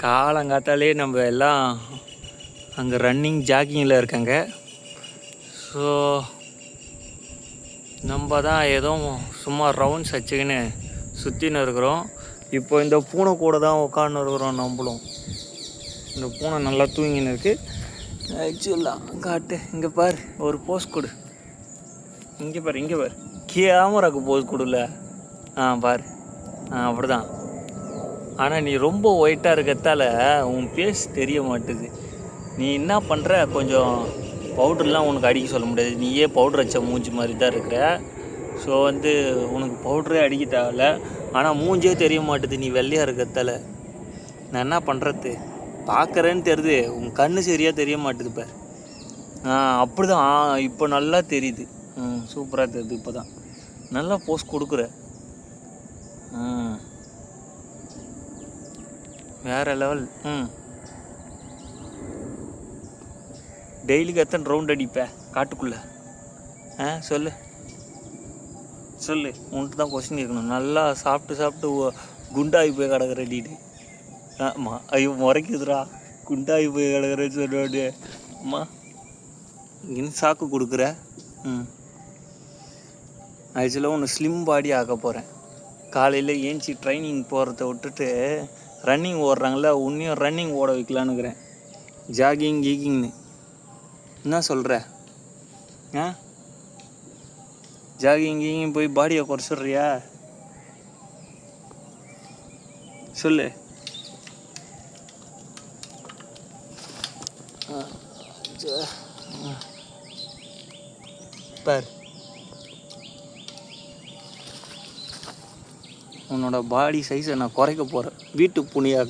காலங்காத்தாலே நம்ம எல்லாம் அங்கே ரன்னிங் ஜாக்கிங்கில் இருக்காங்க. ஸோ நம்ம தான் ஏதோ சும்மா ரவுண்ட்ஸ் வச்சுக்கின்னு சுற்றின்னு இருக்கிறோம். இப்போ இந்த பூனை கூட தான் உட்காந்து இருக்கிறோம். நம்மளும் இந்த பூனை நல்லா தூங்கின்னு இருக்குது. ஆக்சுவலாக காட்டு, இங்கே பாரு, ஒரு போஸ் கொடு. இங்கே பாரு, இங்கே பாரு, கேமராக்கு போஸ் கொடுல. பாரு, அப்படி தான். ஆனால் நீ ரொம்ப ஒயிட்டாக இருக்கிறதால உன் பேஸ் தெரிய மாட்டுது. நீ என்ன பண்ணுற, கொஞ்சம் பவுட்ருலாம் உனக்கு அடிக்க சொல்ல முடியாது. நீயே பவுட்ரு வச்ச மூஞ்சி மாதிரி தான் இருக்கிற. ஸோ உனக்கு பவுட்ரே அடிக்க தேவையில்ல. ஆனால் மூஞ்சே தெரிய மாட்டுது நீ வெள்ளையாக இருக்கிறதால. நான் என்ன பண்ணுறது, பார்க்குறேன்னு தெரியுது, உன் கண்ணு சரியாக தெரிய மாட்டுது பார். அப்படி தான். இப்போ நல்லா தெரியுது. சூப்பராக தெரியுது. இப்போ தான் நல்லா போஸ் கொடுக்குற. வேறு லெவல். டெய்லிக்கு எத்தனை ரவுண்ட் அடிப்பேன் காட்டுக்குள்ளே? சொல்லு சொல்லு. உன்ட்டு தான் கொஸ்டின் இருக்கணும். நல்லா சாப்பிட்டு குண்டாகி போய் கிடக்குற நீடு. ஆமாம், ஐயோ முறைக்குதுரா, குண்டாகி போய் கிடக்குறேன்னு சொன்னோடனே அம்மா இன்னும் சாக்கு கொடுக்குற. ஆக்சுவலாக ஒன்று ஸ்லிம் பாடி ஆக்க போகிறேன். காலையில் ஏஞ்சி ட்ரைனிங் போகிறத விட்டுட்டு ரன்னிங் ஓடுறாங்கள, உன்னையும் ரன்னிங் ஓட வைக்கலான்னுக்கிறேன். ஜாகிங் கீகிங்னு என்ன சொல்கிற? ஜாகிங் கீகிங் போய் பாடியை குறைச்சிட்றியா? சொல்லு. பார், உன்னோட பாடி சைஸை நான் குறைக்க போகிறேன். வீட்டு புனியாக